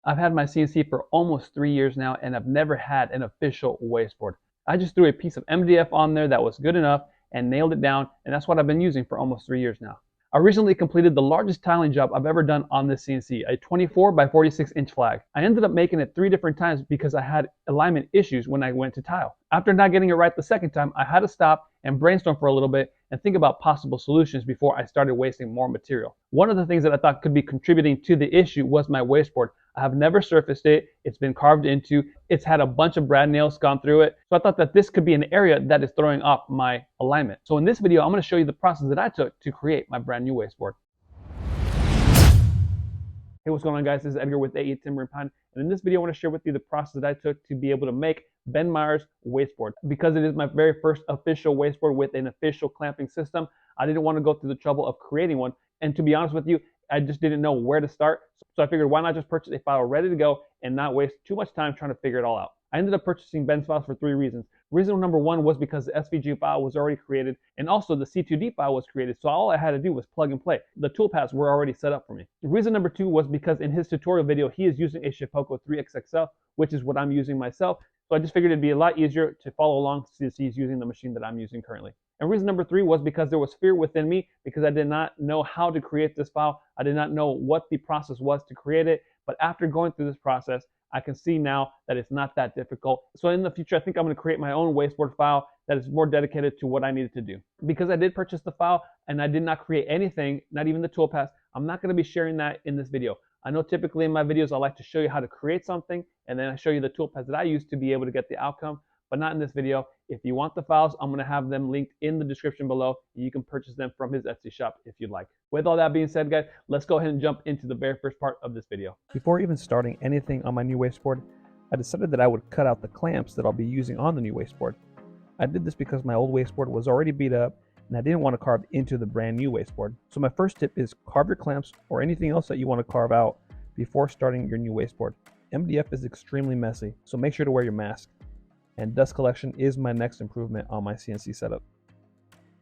I've had my CNC for almost 3 years now, and I've never had an official wasteboard. I just threw a piece of MDF on there that was good enough and nailed it down, and that's what I've been using for almost 3 years now. I recently completed the largest tiling job I've ever done on this CNC, a 24 by 46 inch flag. I ended up making it 3 different times because I had alignment issues when I went to tile. After not getting it right the second time, I had to stop and brainstorm for a little bit and think about possible solutions before I started wasting more material. One of the things that I thought could be contributing to the issue was my wasteboard. I have never surfaced it. It's been carved into. It's had a bunch of brad nails gone through it. So I thought that this could be an area that is throwing off my alignment. So in this video, I'm going to show you the process that I took to create my brand new wasteboard. Hey, what's going on, guys? This is Edgar with AE Timber and Pine, and in this video I want to share with you the process that I took to be able to make Ben Meyer's wasteboard. Because it is my very first official wasteboard with an official clamping system, I didn't want to go through the trouble of creating one, and to be honest with you, I just didn't know where to start, so I figured why not just purchase a file ready to go and not waste too much time trying to figure it all out. I ended up purchasing Ben's files for 3 reasons. Reason number 1 was because the SVG file was already created, and also the C2D file was created, so all I had to do was plug and play. The toolpaths were already set up for me. Reason number 2 was because in his tutorial video, he is using a shapeoko 3XXL, which is what I'm using myself, so I just figured it'd be a lot easier to follow along since he's using the machine that I'm using currently. And reason number 3 was because there was fear within me because I did not know how to create this file. I did not know what the process was to create it, but after going through this process, I can see now that it's not that difficult. So in the future, I think I'm going to create my own wasteboard file that is more dedicated to what I needed to do. Because I did purchase the file and I did not create anything, not even the toolpath, I'm not going to be sharing that in this video. I know typically in my videos, I like to show you how to create something and then I show you the toolpath that I use to be able to get the outcome, but not in this video. If you want the files, I'm going to have them linked in the description below. You can purchase them from his Etsy shop if you'd like. With all that being said, guys, let's go ahead and jump into the very first part of this video. Before even starting anything on my new wasteboard, I decided that I would cut out the clamps that I'll be using on the new wasteboard. I did this because my old wasteboard was already beat up and I didn't want to carve into the brand new wasteboard. So my first tip is carve your clamps or anything else that you want to carve out before starting your new wasteboard. MDF is extremely messy, so make sure to wear your mask. And dust collection is my next improvement on my CNC setup.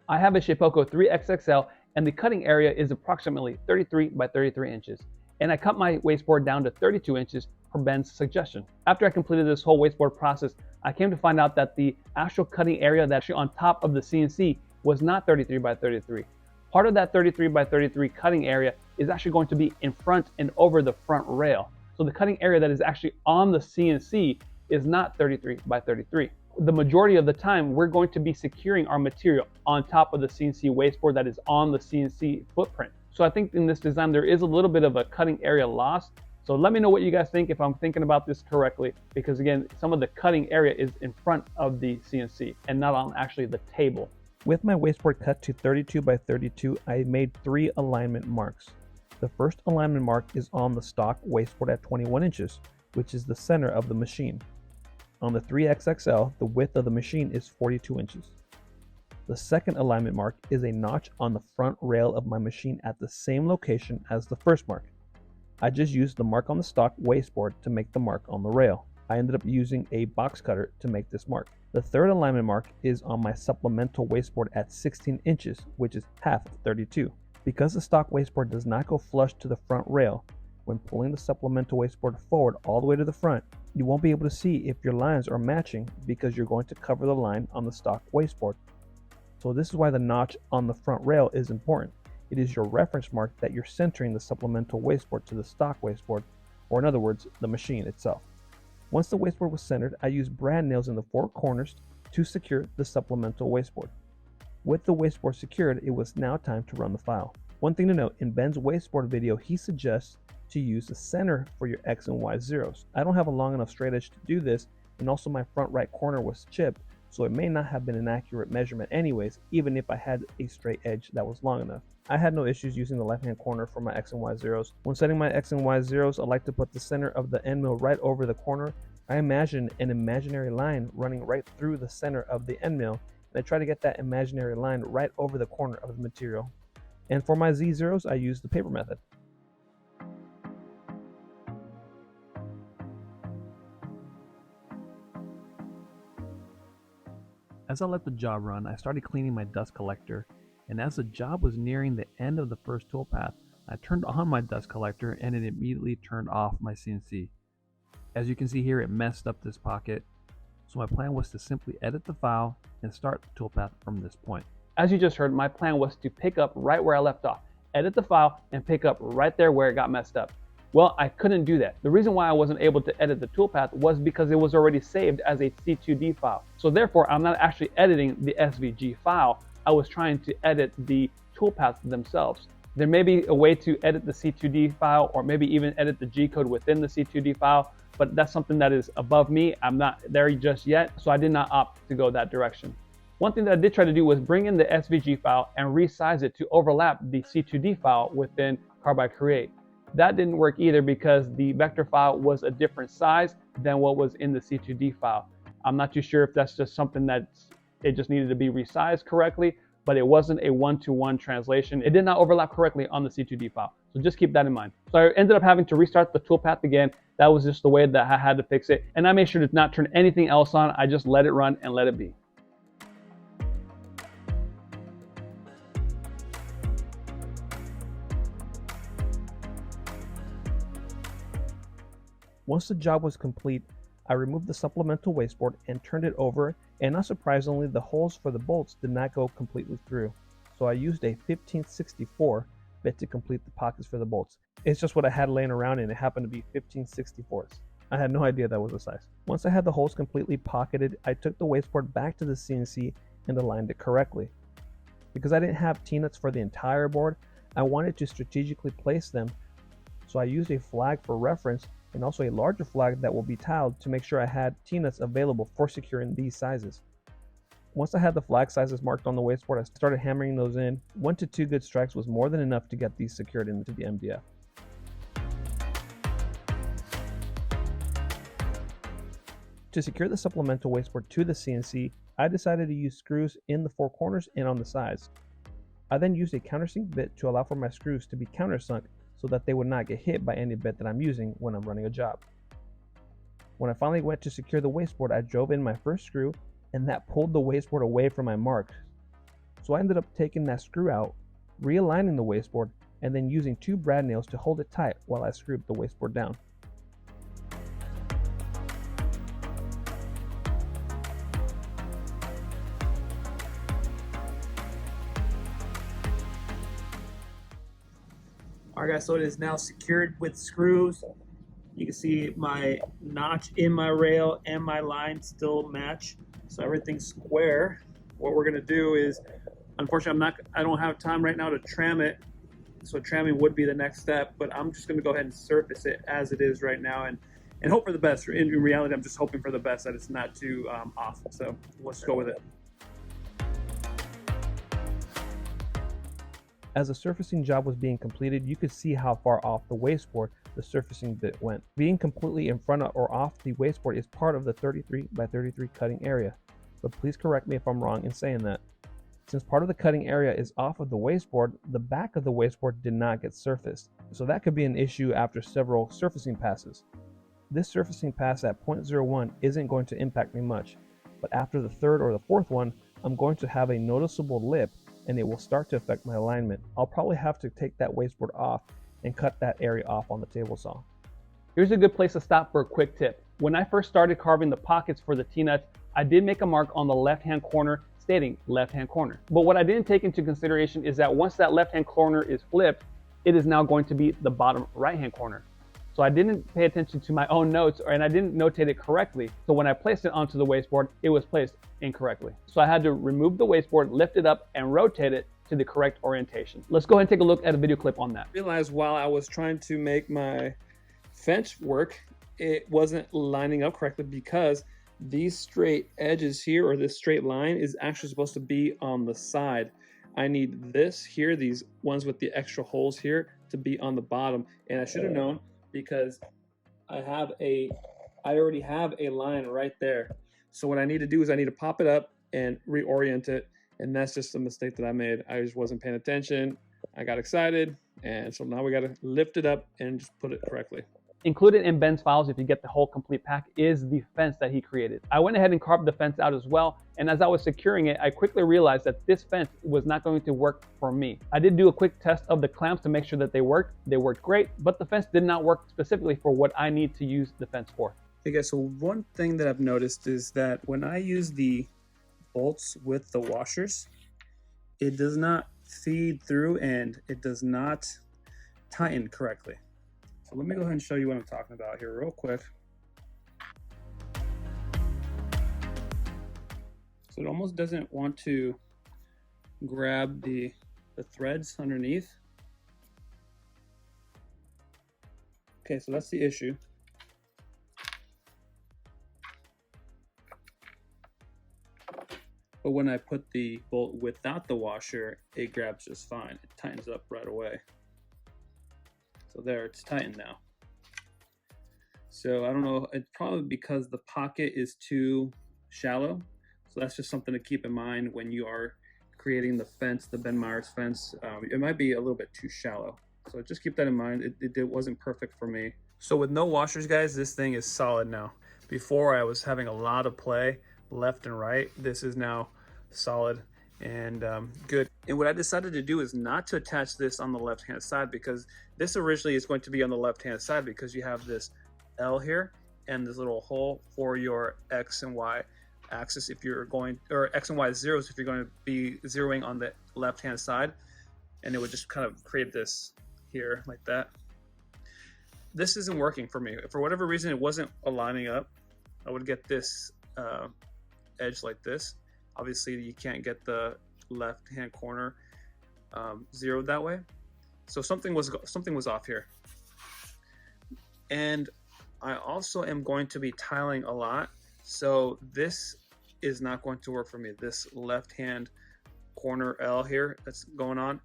I have a shapeoko 3XXL and the cutting area is approximately 33 by 33 inches. And I cut my wasteboard down to 32 inches per Ben's suggestion. After I completed this whole wasteboard process, I came to find out that the actual cutting area that's on top of the CNC was not 33 by 33. Part of that 33 by 33 cutting area is actually going to be in front and over the front rail. So the cutting area that is actually on the CNC is not 33 by 33. The majority of the time, we're going to be securing our material on top of the CNC wasteboard that is on the CNC footprint. So I think in this design, there is a little bit of a cutting area loss. So let me know what you guys think if I'm thinking about this correctly, because again, some of the cutting area is in front of the CNC and not on actually the table. With my wasteboard cut to 32 by 32, I made 3 alignment marks. The first alignment mark is on the stock wasteboard at 21 inches, which is the center of the machine. On the 3XXL, the width of the machine is 42 inches. The second alignment mark is a notch on the front rail of my machine at the same location as the first mark. I just used the mark on the stock wasteboard to make the mark on the rail. I ended up using a box cutter to make this mark. The third alignment mark is on my supplemental wasteboard at 16 inches, which is half of 32. Because the stock wasteboard does not go flush to the front rail, when pulling the supplemental wasteboard forward all the way to the front, you won't be able to see if your lines are matching because you're going to cover the line on the stock wasteboard. So this is why the notch on the front rail is important. It is your reference mark that you're centering the supplemental wasteboard to the stock wasteboard, or in other words, the machine itself. Once the wasteboard was centered, I used brad nails in the 4 corners to secure the supplemental wasteboard. With the wasteboard secured, it was now time to run the file. One thing to note, in Ben's wasteboard video, he suggests to use the center for your X and Y zeros. I don't have a long enough straight edge to do this, and also my front right corner was chipped, so it may not have been an accurate measurement anyways, even if I had a straight edge that was long enough. I had no issues using the left hand corner for my X and Y zeros. When setting my X and Y zeros, I like to put the center of the end mill right over the corner. I imagine an imaginary line running right through the center of the end mill, and I try to get that imaginary line right over the corner of the material. And for my Z zeros, I use the paper method. As I let the job run, I started cleaning my dust collector, and as the job was nearing the end of the first toolpath, I turned on my dust collector and it immediately turned off my CNC. As you can see here, it messed up this pocket. So my plan was to simply edit the file and start the toolpath from this point. As you just heard, my plan was to pick up right where I left off, edit the file, and pick up right there where it got messed up. Well, I couldn't do that. The reason why I wasn't able to edit the toolpath was because it was already saved as a C2D file. So therefore, I'm not actually editing the SVG file. I was trying to edit the toolpaths themselves. There may be a way to edit the C2D file or maybe even edit the G code within the C2D file, but that's something that is above me. I'm not there just yet, so I did not opt to go that direction. One thing that I did try to do was bring in the SVG file and resize it to overlap the C2D file within Carbide Create. That didn't work either because the vector file was a different size than what was in the C2D file. I'm not too sure if that's just something that it just needed to be resized correctly, but it wasn't a one-to-one translation. It did not overlap correctly on the C2D file. So just keep that in mind. So I ended up having to restart the toolpath again. That was just the way that I had to fix it. And I made sure to not turn anything else on. I just let it run and let it be. Once the job was complete, I removed the supplemental wasteboard and turned it over, and not surprisingly, the holes for the bolts did not go completely through. So I used a 1564 bit to complete the pockets for the bolts. It's just what I had laying around and it happened to be 1564s. I had no idea that was the size. Once I had the holes completely pocketed, I took the wasteboard back to the CNC and aligned it correctly. Because I didn't have T-nuts for the entire board, I wanted to strategically place them, so I used a flag for reference and also a larger flag that will be tiled to make sure I had T-nuts available for securing these sizes. Once I had the flag sizes marked on the wasteboard, I started hammering those in. 1 to 2 good strikes was more than enough to get these secured into the MDF. To secure the supplemental wasteboard to the CNC, I decided to use screws in the 4 corners and on the sides. I then used a countersink bit to allow for my screws to be countersunk so that they would not get hit by any bit that I'm using when I'm running a job. When I finally went to secure the wasteboard, I drove in my first screw and that pulled the wasteboard away from my mark. So I ended up taking that screw out, realigning the wasteboard, and then using 2 brad nails to hold it tight while I screwed the wasteboard down. Alright guys, so it is now secured with screws. You can see my notch in my rail and my line still match, so everything's square. What we're gonna do is, unfortunately, I don't have time right now to tram it, so tramming would be the next step. But I'm just gonna go ahead and surface it as it is right now, and hope for the best. In reality, I'm just hoping for the best, that it's not too off. So let's go with it. As the surfacing job was being completed, you could see how far off the wasteboard the surfacing bit went. Being completely in front of or off the wasteboard is part of the 33 by 33 cutting area, but please correct me if I'm wrong in saying that. Since part of the cutting area is off of the wasteboard, the back of the wasteboard did not get surfaced, so that could be an issue after several surfacing passes. This surfacing pass at 0.01 isn't going to impact me much, but after the 3rd or the 4th one, I'm going to have a noticeable lip and it will start to affect my alignment. I'll probably have to take that wasteboard off and cut that area off on the table saw. Here's a good place to stop for a quick tip. When I first started carving the pockets for the T-nuts, I did make a mark on the left-hand corner stating left-hand corner. But what I didn't take into consideration is that once that left-hand corner is flipped, it is now going to be the bottom right-hand corner. So I didn't pay attention to my own notes, and I didn't notate it correctly. So when I placed it onto the wasteboard, it was placed incorrectly. So I had to remove the wasteboard, lift it up, and rotate it to the correct orientation. Let's go ahead and take a look at a video clip on that. I realized while I was trying to make my fence work, it wasn't lining up correctly because these straight edges here, or this straight line, is actually supposed to be on the side. I need this here, these ones with the extra holes here, to be on the bottom. And I should have known, because I already have a line right there. So what I need to do is I need to pop it up and reorient it. And that's just a mistake that I made. I just wasn't paying attention. I got excited. And so now we got to lift it up and just put it correctly. Included in Ben's files, if you get the whole complete pack, is the fence that he created. I went ahead and carved the fence out as well, and as I was securing it, I quickly realized that this fence was not going to work for me. I did do a quick test of the clamps to make sure that they worked. They worked great, but the fence did not work specifically for what I need to use the fence for. Hey guys, so one thing that I've noticed is that when I use the bolts with the washers, it does not feed through and it does not tighten correctly. So let me go ahead and show you what I'm talking about here real quick. So it almost doesn't want to grab the threads underneath. Okay, so that's the issue. But when I put the bolt without the washer, it grabs just fine. It tightens up right away. So there, it's tightened now. So I don't know, it's probably because the pocket is too shallow. So that's just something to keep in mind when you are creating the fence, the Ben Meyer's fence. It might be a little bit too shallow. So just keep that in mind. It wasn't perfect for me. So with no washers, guys, this thing is solid now. Before I was having a lot of play left and right. This is now solid and good. And what I decided to do is not to attach this on the left hand side, because this originally is going to be on the left hand side, because you have this L here and this little hole for your X and Y axis if you're going, or X and Y zeros if you're going to be zeroing on the left hand side, and it would just kind of create this here like that. This isn't working for me. For whatever reason, it wasn't aligning up. I would get this edge like this. Obviously you can't get the left hand corner zeroed that way, so something was off here. And I also am going to be tiling a lot, so this is not going to work for me. This left hand corner L here that's going on,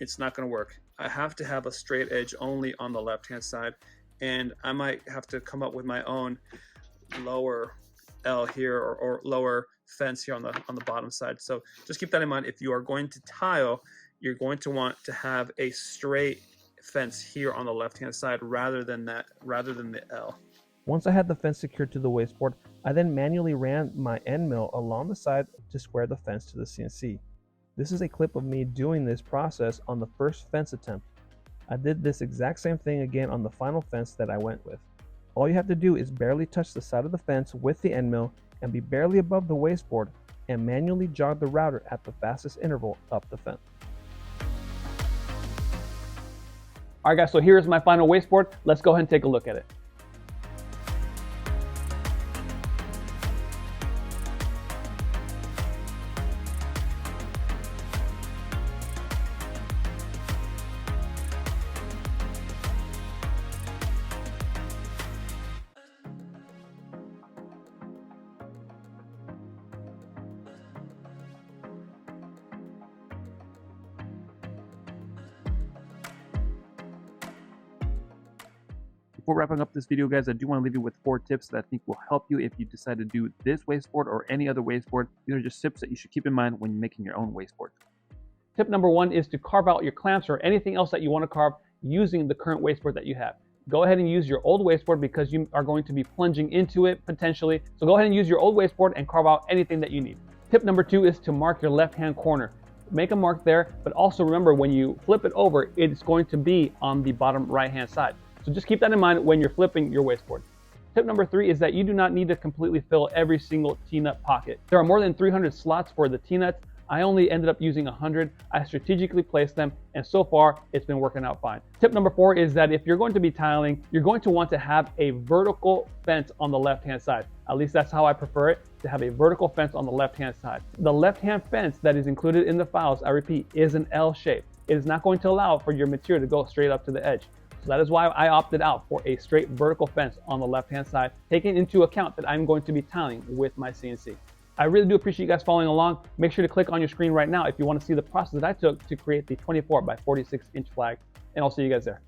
it's not going to work. I have to have a straight edge only on the left hand side, and I might have to come up with my own lower L here, or lower fence here on the bottom side. So just keep that in mind. If you are going to tile, you're going to want to have a straight fence here on the left hand side rather than the L. Once I had the fence secured to the wasteboard, I then manually ran my end mill along the side to square the fence to the CNC. This is a clip of me doing this process on the first fence attempt. I did this exact same thing again on the final fence that I went with. All you have to do is barely touch the side of the fence with the end mill and be barely above the wasteboard, and manually jog the router at the fastest interval up the fence. All right guys, so here's my final wasteboard. Let's go ahead and take a look at it. Before wrapping up this video, guys, I do want to leave you with 4 tips that I think will help you if you decide to do this wasteboard or any other wasteboard. These are just tips that you should keep in mind when you're making your own wasteboard. Tip number 1 is to carve out your clamps or anything else that you want to carve using the current wasteboard that you have. Go ahead and use your old wasteboard because you are going to be plunging into it potentially. So go ahead and use your old wasteboard and carve out anything that you need. Tip number 2 is to mark your left-hand corner. Make a mark there, but also remember when you flip it over, it's going to be on the bottom right-hand side. So just keep that in mind when you're flipping your wasteboard. Tip number 3 is that you do not need to completely fill every single T-nut pocket. There are more than 300 slots for the T-nuts. I only ended up using 100. I strategically placed them, and so far it's been working out fine. Tip number 4 is that if you're going to be tiling, you're going to want to have a vertical fence on the left-hand side. At least that's how I prefer it, to have a vertical fence on the left-hand side. The left-hand fence that is included in the files, I repeat, is an L shape. It is not going to allow for your material to go straight up to the edge. So that is why I opted out for a straight vertical fence on the left-hand side, taking into account that I'm going to be tiling with my CNC. I really do appreciate you guys following along. Make sure to click on your screen right now if you want to see the process that I took to create the 24 by 46 inch flag, and I'll see you guys there.